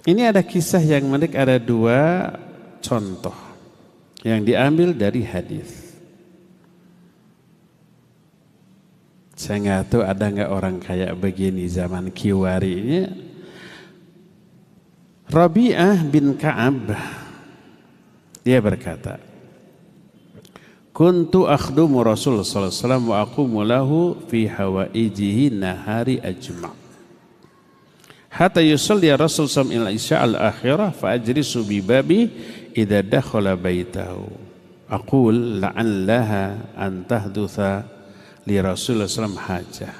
Ini ada kisah yang menarik, ada dua contoh yang diambil dari hadis. Saya nggak tahu ada nggak orang kayak begini zaman kiwarinya. Rabi'ah bin Ka'ab, dia berkata, kuntu akhdumu Rasul sallallahu alaihi wasallam wa aqumu lahu fi hawaijihi nahari ajma'. Hatta yusalli Rasul sallallahu alaihi wasallam al-akhirah fa ajlisu bi babi idza dakhala baitahu. Aqul la'allaha an tahdutha li Rasulullah sallallahu alaihi wasallam hajah.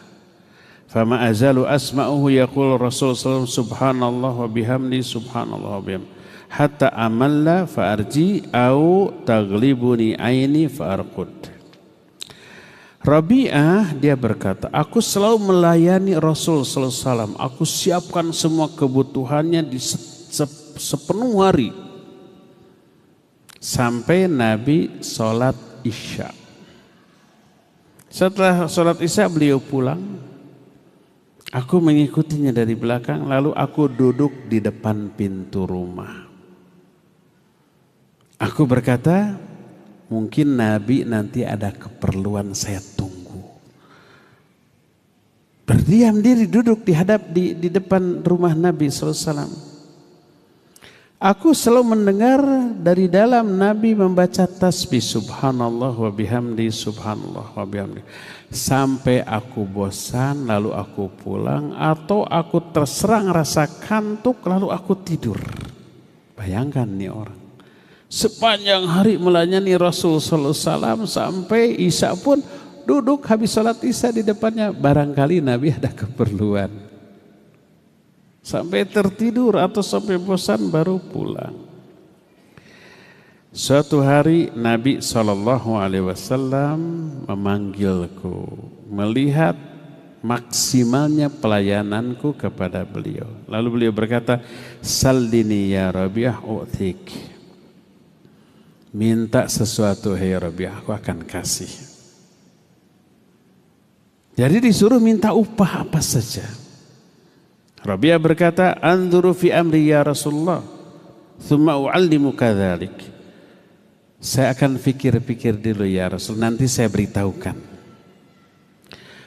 Fama azalu asma'uhu yaqul Rasul sallallahu alaihi wasallam subhanallah wa bihamdi subhanallah wa bihamdi. Hatta amalla fa'arji au taglibuni aini fa'arqud. Rabi'ah dia berkata, aku selalu melayani Rasul sallallahu alaihi wasallam. Aku siapkan semua kebutuhannya di sepenuh hari. Sampai Nabi sholat Isya. Setelah sholat Isya beliau pulang. Aku mengikutinya dari belakang, lalu aku duduk di depan pintu rumah. Aku berkata, mungkin Nabi nanti ada keperluan, saya tunggu. Berdiam diri duduk di depan rumah Nabi SAW. Aku selalu mendengar dari dalam Nabi membaca tasbih subhanallah wa bihamdi subhanallah wa bihamdi. Sampai aku bosan lalu aku pulang, atau aku terserang rasa kantuk lalu aku tidur. Bayangkan nih orang. Sepanjang hari melayani Rasul sallallahu alaihi wasallam sampai Isya pun duduk habis salat Isya di depannya. Barangkali Nabi ada keperluan. Sampai tertidur atau sampai bosan baru pulang. Suatu hari Nabi sallallahu alaihi wasallam memanggilku, melihat maksimalnya pelayananku kepada beliau. Lalu beliau berkata, "Saldini ya Rabi'ah u'tik." Minta sesuatu hai Rabi'ah, aku akan kasih. Jadi disuruh minta upah apa saja. Rabi'ah berkata, "Anzuru fi amri ya Rasulullah, thumma u'allimuka dzalik." Saya akan pikir-pikir dulu ya Rasul, nanti saya beritahukan.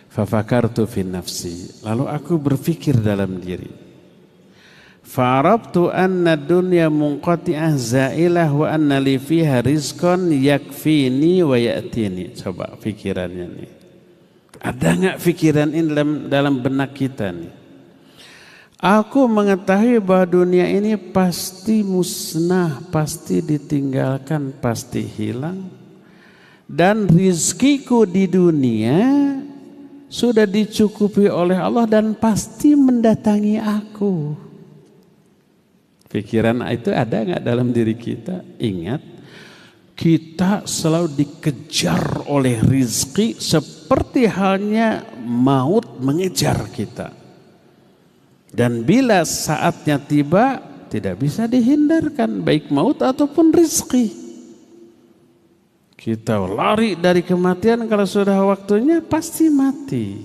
Fafakartu fi nafsi, lalu aku berpikir dalam diri. Fa'arabtu anna dunya munqati'ah zailah wa anna li fiha rizqan yakfini wa ya'tini. Coba pikirannya nih. Ada enggak pikiran ini dalam benak kita nih? Aku mengetahui bahwa dunia ini pasti musnah, pasti ditinggalkan, pasti hilang. Dan rizkiku di dunia sudah dicukupi oleh Allah dan pasti mendatangi aku. Pikiran itu ada nggak dalam diri kita? Ingat, kita selalu dikejar oleh rizki seperti halnya maut mengejar kita. Dan bila saatnya tiba, tidak bisa dihindarkan, baik maut ataupun rizki. Kita lari dari kematian, kalau sudah waktunya pasti mati.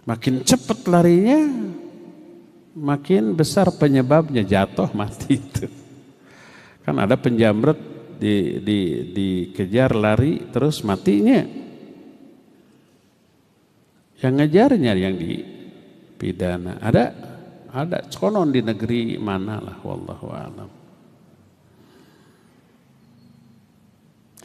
Makin cepat larinya, makin besar penyebabnya, jatuh mati itu. Kan ada penjamret dikejar lari terus matinya. Yang ngejarnya yang dipidana. Ada konon di negeri mana lah, wallahu a'lam.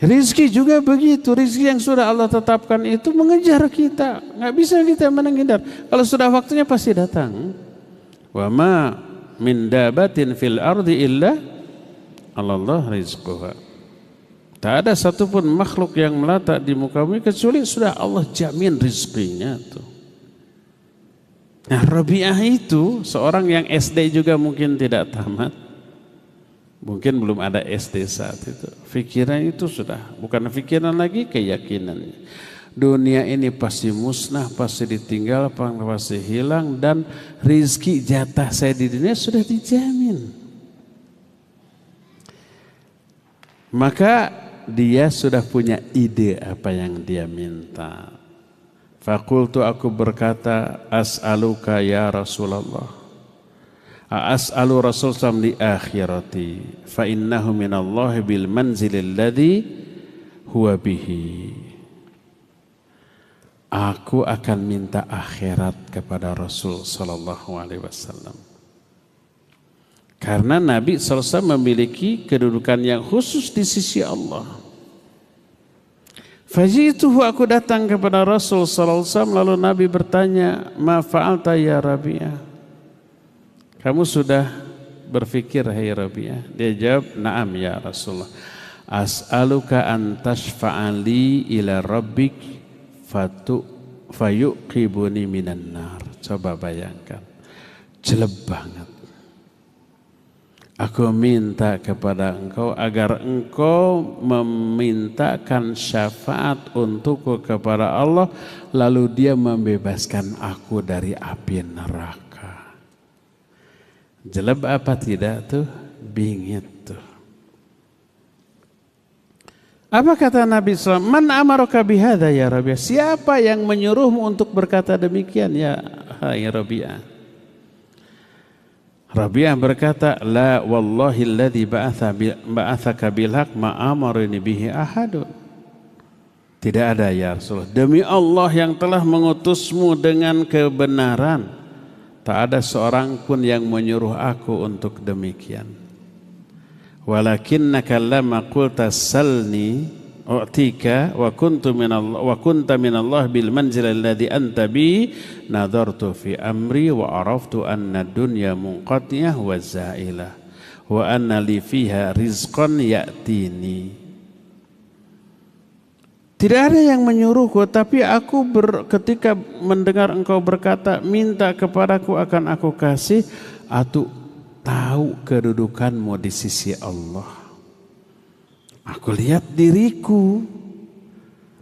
Rizki juga begitu, rizki yang sudah Allah tetapkan itu mengejar kita, nggak bisa kita menghindar. Kalau sudah waktunya pasti datang. Wa ma min dabatin fil ardi illa Allah rizquha. Tak ada satupun makhluk yang melata di muka bumi kecuali sudah Allah jamin rizkinya tuh. Nah, Rabi'ah itu seorang yang SD juga mungkin tidak tamat. Mungkin belum ada SD saat itu. Pikiran itu sudah bukan pikiran lagi, keyakinan. Dunia ini pasti musnah, pasti ditinggal, pasti hilang, dan rizki jatah saya di dunia sudah dijamin. Maka dia sudah punya ide apa yang dia minta. Fakultu, aku berkata, as'aluka ya Rasulullah, as'alu Rasul sallam li akhirati fa innahu minallahi bil manzilil ladzi huwa bihi. Aku akan minta akhirat kepada Rasul sallallahu alaihi wasallam. Karena Nabi sallallahu alaihi wasallam memiliki kedudukan yang khusus di sisi Allah. Fajituhu, aku datang kepada Rasul sallallahu alaihi wasallam, lalu Nabi bertanya, "Ma fa'alta ya Rabi'ah?" Kamu sudah berfikir hai Rabi'ah? Dia jawab, "Na'am ya Rasulullah. As'aluka an tashfa'ali ila rabbik fayuqibuni minan nar." Coba bayangkan, jelek banget. Aku minta kepada engkau agar engkau memintakan syafaat untukku kepada Allah, lalu dia membebaskan aku dari api neraka. Jelek apa tidak tuh? Bingit tuh. Apa kata Nabi SAW? Man amaraka bihadza ya Rabi'ah? Siapa yang menyuruhmu untuk berkata demikian ya Rabi'ah? Rabi'ah berkata, la wallahi alladhi ba'athaka bilhaq ma'amaruni bihi ahadun. Tidak ada ya Rasulullah. Demi Allah yang telah mengutusmu dengan kebenaran, tak ada seorang pun yang menyuruh aku untuk demikian. Walakinnaka lamma qulta salni u'tika wa kunta minallah bil manzil alladhi anta bi nadartu fi amri wa araftu anna dunya munqatiyah wa zailah wa anna li fiha rizqan ya'tini. Tidak ada yang menyuruhku, tapi aku ketika mendengar engkau berkata minta kepadaku akan aku kasih, aku tahu kedudukanmu di sisi Allah. Aku lihat diriku,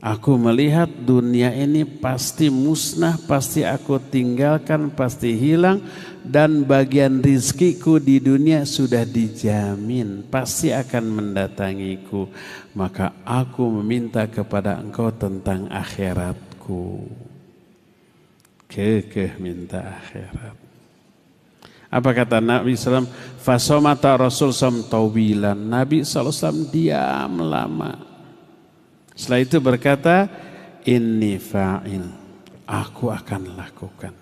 aku melihat dunia ini pasti musnah, pasti aku tinggalkan, pasti hilang, dan bagian rizkiku di dunia sudah dijamin, pasti akan mendatangiku. Maka aku meminta kepada engkau tentang akhiratku. Kekeh minta akhirat. Apa kata Nabi SAW? Fasomata Rasul SAW tawilan. Nabi SAW diam lama. Setelah itu berkata, inni fa'il. Aku akan lakukan.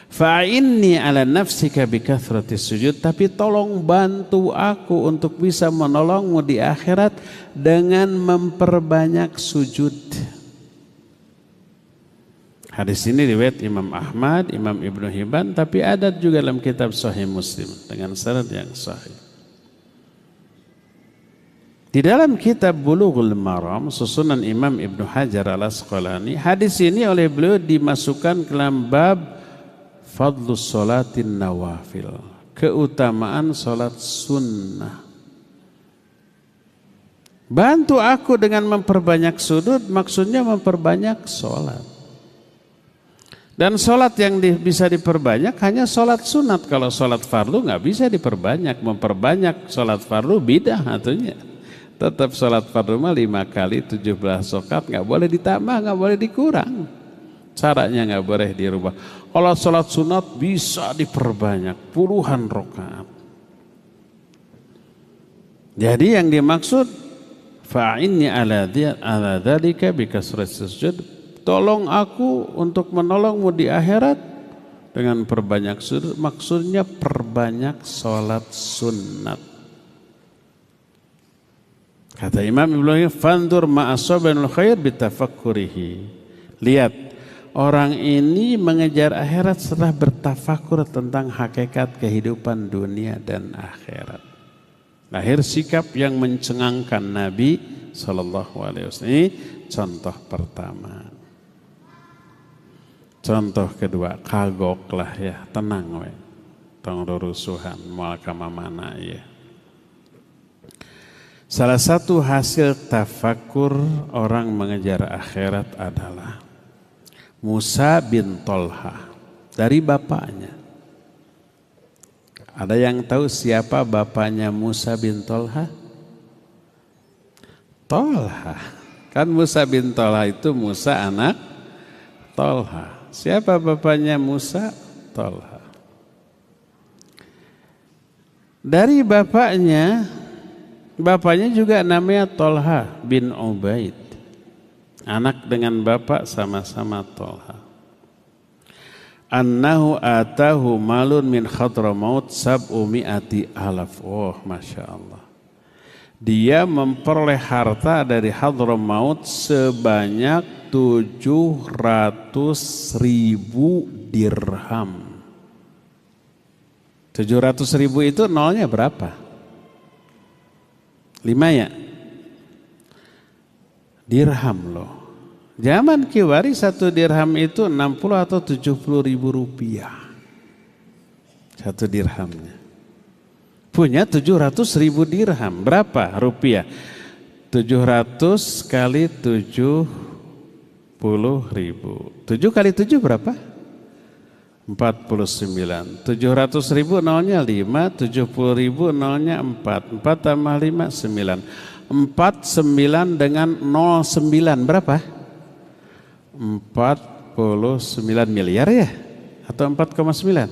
Fa'inni ala nafsika bikathrati sujud. Tapi tolong bantu aku untuk bisa menolongmu di akhirat dengan memperbanyak sujud. Hadis ini riwayat Imam Ahmad, Imam Ibnu Hibban, tapi ada juga dalam kitab Sahih Muslim dengan sanad yang sahih. Di dalam kitab Bulughul Maram, susunan Imam Ibnu Hajar Al-Asqalani, hadis ini oleh beliau dimasukkan ke dalam bab Fadlus Salatin Nawafil, keutamaan salat sunnah. Bantu aku dengan memperbanyak sujud, maksudnya memperbanyak salat. Dan sholat yang bisa diperbanyak hanya sholat sunat. Kalau sholat fardu nggak bisa diperbanyak. Memperbanyak sholat fardu bidah artinya. Tetap sholat fardu mah 5 kali 17 rakaat, nggak boleh ditambah, nggak boleh dikurang. Caranya nggak boleh dirubah. Kalau sholat sunat bisa diperbanyak puluhan rakaat. Jadi yang dimaksud fa'inni ala dzalika bikasrati sujud. Tolong aku untuk menolongmu di akhirat dengan perbanyak sujud, maksudnya perbanyak sholat sunnat. Kata Imam Ibnu Fandur ma'asobanul khair bitafakkurihi. Lihat, orang ini mengejar akhirat setelah bertafakur tentang hakikat kehidupan dunia dan akhirat. Lahir sikap yang mencengangkan Nabi SAW. Ini contoh pertama. Contoh kedua, kagoklah ya, tenang we. Tong rusuhan moal ka mamana ya. Salah satu hasil tafakur orang mengejar akhirat adalah Musa bin Tolha dari bapaknya. Ada yang tahu siapa bapaknya Musa bin Tolha? Tolha. Kan Musa bin Tolha itu Musa anak Tolha. Siapa bapaknya Musa? Tolha. Dari bapaknya juga namanya Tolha bin Ubaid. Anak dengan bapak sama-sama Tolha. Annahu atahu malun min Hadramaut sab'umi'ati alaf. Oh, Masya Allah. Dia memperoleh harta dari Hadramaut sebanyak 700.000 dirham. 700.000 itu nolnya berapa? 5 ya? Dirham loh. Zaman Kiwari 1 dirham itu 60 atau 70.000 rupiah. 1 dirhamnya. Punya 700.000 dirham. Berapa rupiah? 700 kali 70.000. 7 kali 7 berapa? 49. 700.000 nolnya 5, 70.000 nolnya 4. 4 tambah 5, 9. 49 dengan 09 berapa? 49 miliar ya? Atau 4,9?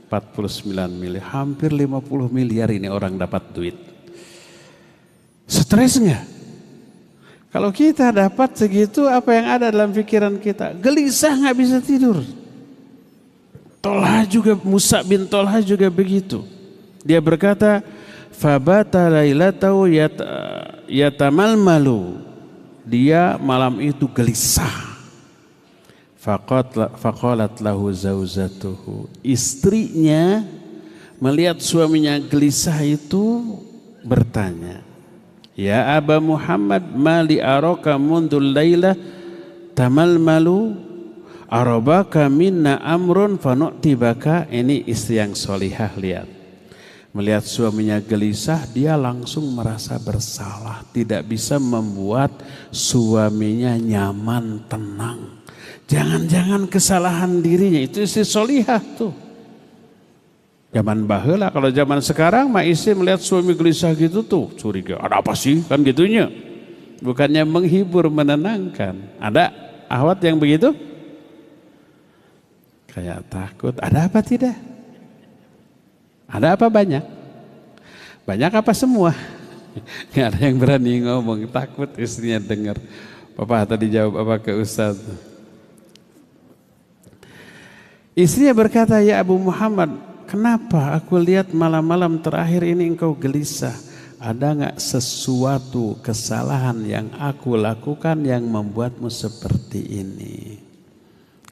49 miliar. Hampir 50 miliar ini orang dapat duit. Stres enggak? Kalau kita dapat segitu, apa yang ada dalam pikiran kita? Gelisah, nggak bisa tidur. Tolha juga, Musa bin Tolha juga begitu. Dia berkata, fabata lailatahu yatamalmalu. Dia malam itu gelisah. Faqalat lahu zauzatuhu. Istrinya melihat suaminya gelisah itu bertanya, ya Aba Muhammad, mali araka mundul laylah tamalmalu arabaka minna amrun fanu'tibaka. Ini istri yang solihah, lihat. Melihat suaminya gelisah, dia langsung merasa bersalah. Tidak bisa membuat suaminya nyaman, tenang. Jangan-jangan kesalahan dirinya. Itu istri solihah tuh. Zaman baheula, kalau zaman sekarang mah istri melihat suami gelisah gitu tuh curiga. Ada apa sih? Kan gitunya. Bukannya menghibur, menenangkan. Ada ahwat yang begitu? Kayak takut. Ada apa tidak? Ada apa banyak? Banyak apa semua? Nggak ada yang berani ngomong, takut istrinya dengar. Papa tadi jawab apa ke Ustaz? Istrinya berkata, ya Abu Muhammad, kenapa aku lihat malam-malam terakhir ini engkau gelisah? Ada nggak sesuatu kesalahan yang aku lakukan yang membuatmu seperti ini?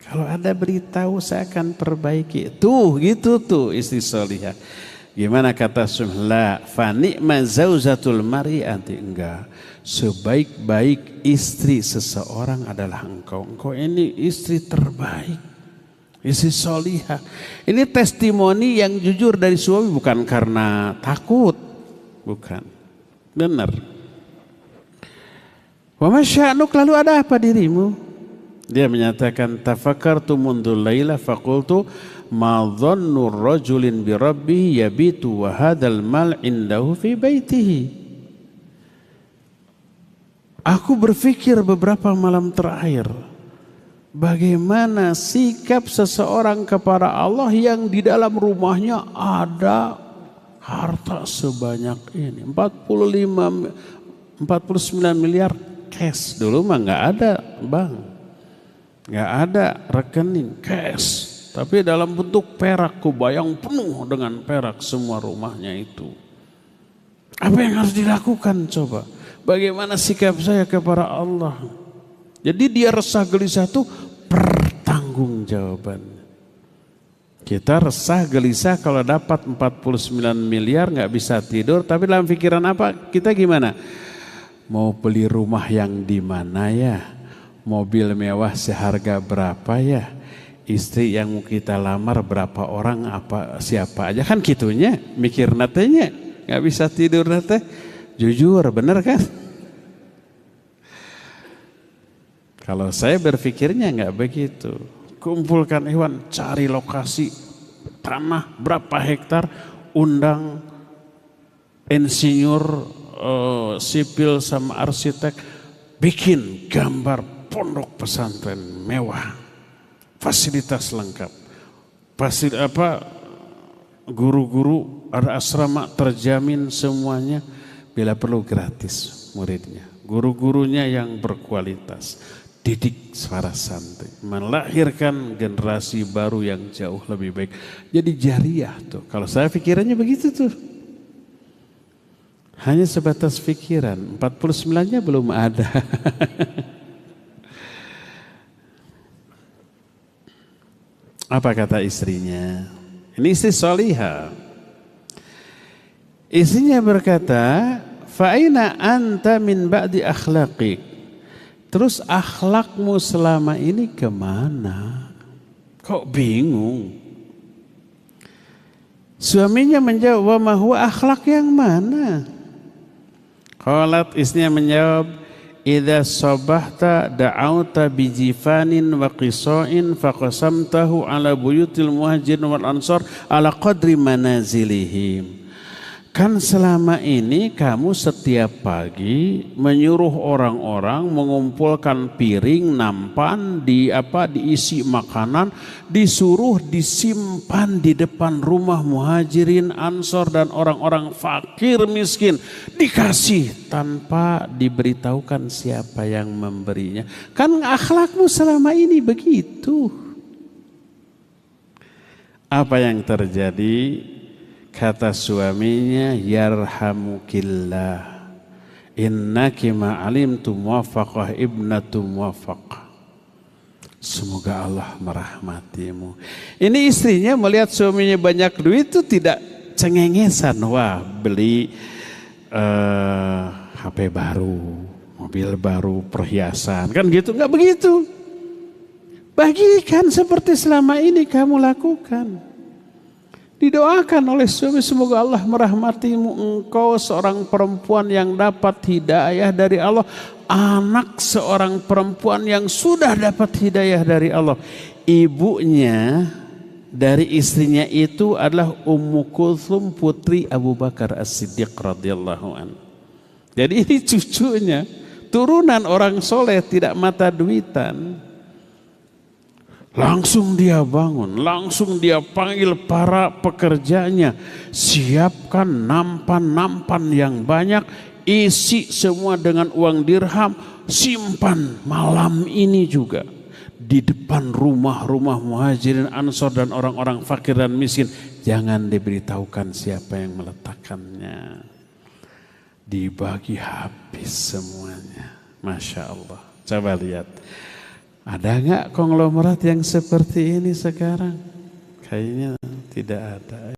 Kalau ada beritahu saya akan perbaiki. Tuh gitu tuh istri solihah. Gimana kata Suhla? Fani'ma zauzatul mar'iyati. Enggak. Sebaik-baik istri seseorang adalah engkau. Engkau ini istri terbaik. Istri solihah. Ini testimoni yang jujur dari suami, bukan karena takut. Bukan. Benar. Wa masya'nuk, lalu ada apa dirimu? Dia menyatakan, tafakkartu mundul laila faqultu ma dhannu rajulin bi rabbih yabitu wa hadzal mal indahu fi baitihi. Aku berpikir beberapa malam terakhir, bagaimana sikap seseorang kepada Allah yang di dalam rumahnya ada harta sebanyak ini. 49 miliar cash. Dulu mah nggak ada bank. Nggak ada rekening cash, tapi dalam bentuk perak, kubayang penuh dengan perak semua rumahnya itu. Apa yang harus dilakukan coba? Bagaimana sikap saya kepada Allah? Jadi dia resah gelisah itu pertanggungjawaban. Kita resah gelisah kalau dapat 49 miliar nggak bisa tidur, tapi dalam pikiran apa? Kita gimana? Mau beli rumah yang di mana ya? Mobil mewah seharga berapa ya? Istri yang mau kita lamar berapa orang, apa siapa aja, kan gitunya mikir natenya, nggak bisa tidur nate. Jujur, bener kan? Kalau saya berpikirnya nggak begitu. Kumpulkan hewan, cari lokasi tanah berapa hektar, undang insinyur sipil sama arsitek, bikin gambar pondok pesantren mewah, fasilitas lengkap, guru-guru ada asrama terjamin semuanya, bila perlu gratis muridnya. Guru-gurunya yang berkualitas, didik secara santri, melahirkan generasi baru yang jauh lebih baik. Jadi jariah tuh. Kalau saya pikirannya begitu tuh. Hanya sebatas pikiran, 49-nya belum ada. Apa kata istrinya? Ini istri solihah. Istrinya berkata, fa'ina anta min ba'di akhlaqik. Terus akhlakmu selama ini kemana? Kok bingung? Suaminya menjawab, wa ma huwa akhlak yang mana? Qalat, istrinya menjawab, idza sabahta da'auta bijifanin wa qisa'in faqasamtahu ala buyutil muhajirin wal ansar ala qadri manazilihim. Kan selama ini kamu setiap pagi menyuruh orang-orang mengumpulkan piring, nampan, diisi makanan, disuruh disimpan di depan rumah muhajirin, ansor dan orang-orang fakir miskin, dikasih tanpa diberitahukan siapa yang memberinya. Kan akhlakmu selama ini begitu. Apa yang terjadi? Kata suaminya, yarhamukillah, innaki ma'alimtu muwafaqah ibnatu muwafaqah. Semoga Allah merahmatimu. Ini istrinya melihat suaminya banyak duit itu tidak cengengesan. Wah, beli HP baru, mobil baru, perhiasan. Kan gitu, enggak begitu. Bagikan seperti selama ini kamu lakukan. Didoakan oleh suami, semoga Allah merahmatimu, engkau seorang perempuan yang dapat hidayah dari Allah, anak seorang perempuan yang sudah dapat hidayah dari Allah. Ibunya dari istrinya itu adalah Ummu Kulthum putri Abu Bakar As-Siddiq radhiyallahu anhu. Jadi ini cucunya, turunan orang soleh, tidak mata duitan. Langsung dia bangun, langsung dia panggil para pekerjanya, siapkan nampan-nampan yang banyak, isi semua dengan uang dirham, simpan malam ini juga di depan rumah-rumah muhajirin, ansor dan orang-orang fakir dan miskin. Jangan diberitahukan siapa yang meletakkannya. Dibagi habis semuanya. Masya Allah. Coba lihat. Ada nggak konglomerat yang seperti ini sekarang? Kayaknya tidak ada.